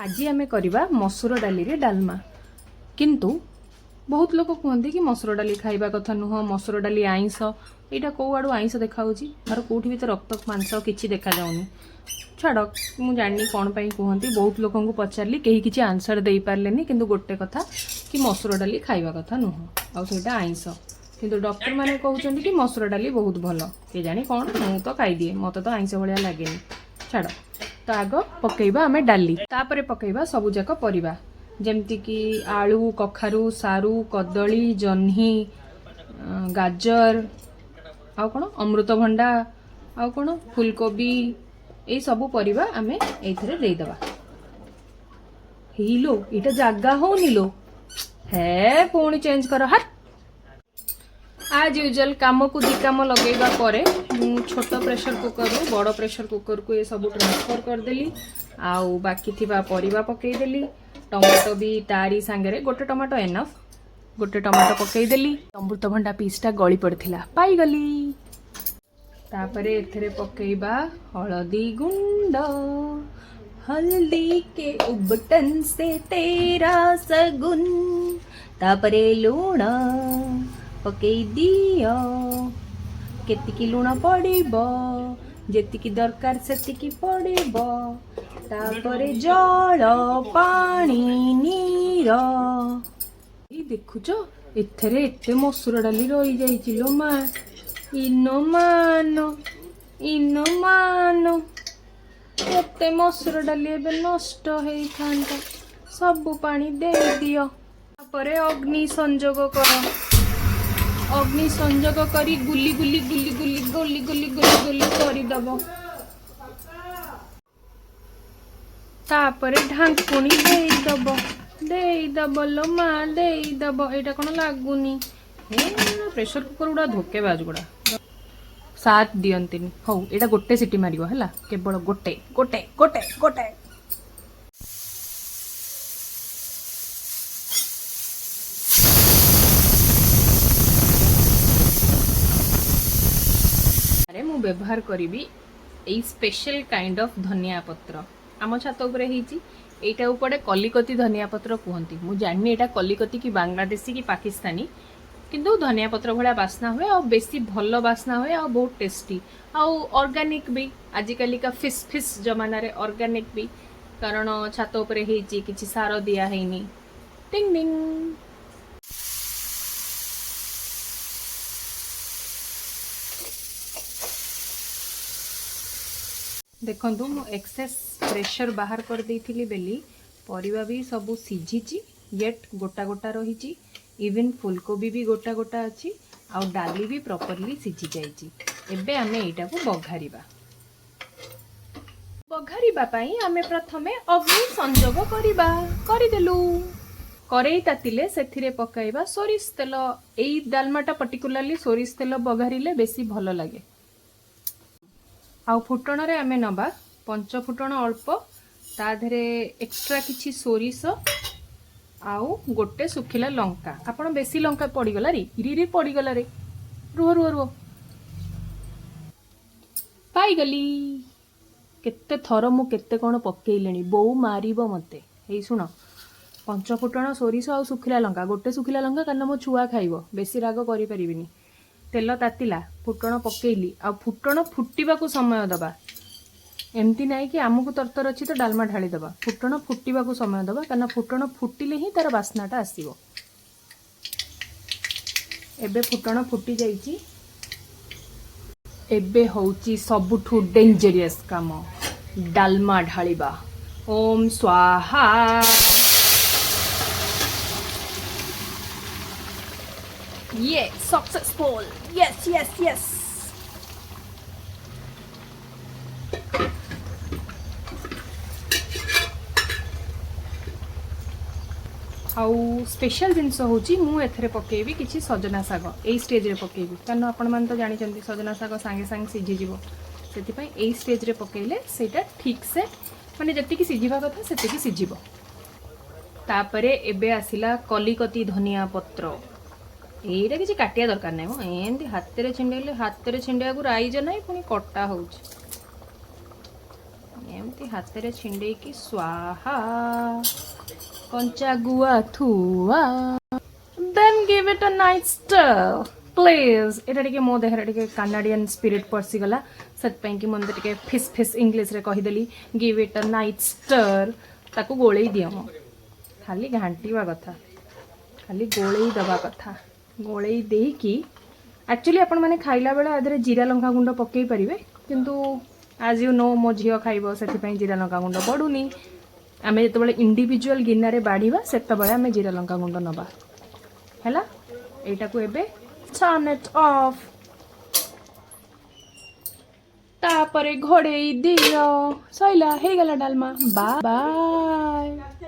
आज आमे करिबा मसूर डाली रे डालमा। किंतु बहुत लोग कहते कि मसूर डाली खाइबा कथा नुह, मसूर डाली आइंस। यहाँ कौ आड़ू आइंस देखा और कौटी भी तो रक्त मांस किसी देखा जाऊनी। छाड़ मु जानी कौन पाई कहती, बहुत लोक पचारि कहीं किसी आंसर दे पारे, किंतु गोटे कथा कि मसूर डाली खाइबा कथा नुह आउटा आइंस। किंतु डॉक्टर माने कहउछन्ति कि मसूर डाली बहुत भल। के जानी कौन, मु तो खाइदिए, मत तो आइंस भाया लगे। छाड़ तो आग पकेबा आमे डाली, तापरे पकेबा सबु जाक परिबा जेमती कि आलू, कखारू, सारू, कदली, जह्नी, गाजर, आउ कौन अमृतभंडा, आउ कौन फुलकोबी, ये सबू परिबा आमे एथिरे देइदबा। हिलो इटा जागा होनी लो है, पुणी चेंज कर हट। आज यूजुअल काम को दी काम लगेगा परे छोट प्रेशर कुकर रु बड़ प्रेशर कुकर को ये सब ट्रांसफर करदेली। आउ बाकी थिबा परिबा पकेदेली। टमाटो भी तारी सांगरे गोटे टमाटो एनफ, गोटे टमाटो पकेदेली। अमृतभंडा पीसटा गली पड़थिला पाईगली। तापरे एथरे पकेबा हळदी गुंड, हल्दी के उबटन से तेरा सगुन। तापरे लूण पकई दियो, केतिकी लूण पड़िबो, जेतिकी दरकार सेतिकी पड़िबो। तापरे जल पानी नीर। ये देखुच एथरे एते मसूर डाली रही जाइछि लो मा। इनो मानो, इनो मानो, एते मसूर डाली एबे नष्ट हेई थांता, सब पानी दे दियो। तापरे अग्नि संजोग कर, अग्नि संजोग करी गुली गुली गुली गुली गुली गुली गुली गुली करी दबो। तापरे ढांकुनी देई दबो लो मा, देई दबो। एटा कोन लागुनी हे, प्रेशर कुकर गुड़ा धोकेबाज गुड़ा साथ दियंतिनी। हौ एटा गोटे सिटी मारियो हला, केवल गोटे गोटे गोटे गोटे। अरे मु व्यवहार करी ए स्पेशल काइंड ऑफ धनिया पत्र। आम छात उपरे हेची, एटा उपरे कलिकती धनिया पत्र कहती। मु जानी एटा कलिकती कि बांग्लादेशी कि पाकिस्तानी, किंतु धनिया पत्र भला बास्ना हुए और बेसी भल बास्ना हुए और बहुत टेस्टी आउ ऑर्गेनिक भी। आजिकल का फिश फिश जमाना रे ऑर्गेनिक भी, कारण छात उपरे हेची किछि सार दिया हेनी। टिंग टिंग। देखंतु मु एक्सेस प्रेशर बाहर कर देइथिली बेली परिबा भी सबु सिझिची, येट गोटा गोटा रहिची। इवन फुलकोबी भी गोटा गोटा अच्छी, आउ डाली भी प्रॉपर्ली सिझी जाइची। एबे आमे एटा को बघारिबा। बघारिबा पई आमे प्रथमे अग्नि संजोग करिबा। करिदेलु। करेई तातिले सेथिरे पकाइबा सोरिष तेल। एई डालमाटा पर्टिकुलरली सोरिष तेल बघारिले बेसी भलो लागे। आउ फुटण रे आमे नबा पंच फुटण अल्प, ता धरे एक्स्ट्रा किछि सोरिष आउ गोटे सुखिला लंका। आपण बेसी लंका पड़ीगला रे, इरी पड़ीगला रे, रुह रुह रुह पाईगली। केते थर मु केते कोन पकेइलेनी, बोउ मारिबो मते। हेई सुनो, पंच फुटण सोरिष आउ सुखिला लंका, गोटे सुखिला लंका कारण मो छुआ खाइबो, बेसी राग करि परिबिनी। तेल तातिला, फुटण पकेइली, आ फुटण फुटिबा को समय दबा। एमती नाई कि आमको तरतर अच्छी तो डालमा ढाली दबा। फुटण फुटिबा को समय दबा, कारण फुटण फुटिले ही तार बास्नाटा आसीबो। एबे फुटण फुटी जाइची। एबे होउची सबुठु डेंजरियस काम, डालमा ढालिबा। ओम स्वाहा। ये सक्सेसफुल। Yes yes yes. आउ स्पेशल जिनस होची मु एथरे पकेबी किछि सजना साग। एई स्टेज रे पकेबी, कारण आपण मान तो जानि चंदी सजना साग सांगे सांगे सिझी जीवो। सेति पई एई स्टेज रे पकेइले सेटा ठीक से माने जति सिझिबा कथा सेति सिझिबो। तापरे एबे आसिला कलिकती धनिया पत्र। एटा किछि काटिया दरकार नै, मो एंदी हाथ रे छिंडेले हाथ रे छिंडिया को राइज नै, पुनी कट्टा होउची। एमती हाथ में छिंडे की स्वाहा कंचा गुआ थुआ then give it a nice star please एटा टिके मो देहरे टिके कानाडियन स्पिरिट पसिगला सेतपई कि मन टिके फिस फिस इंग्लिश रे कहिदेली give it a nice star ताकू गोळेई दियो मो खाली घांटीवा कथा खाली गोळेई दबा कथा गोळेई देकी एक्चुअली आपण माने खाइला बेला आदरे जीरा लंका गुंड पकई परिवे किंतु आज यू नो मो झियो खाइबो सेति जीरा लंका गुंड पडुनी आमे जेतबेले इंडिविजुअल गिन्ना रे बाढीबा सेतबेले आमे जीरा लंका गुंड नबा हैला एटा को एबे टर्न इट ऑफ तापरे घोड़ेई दियो सैला हे गला डालमा बाय बाय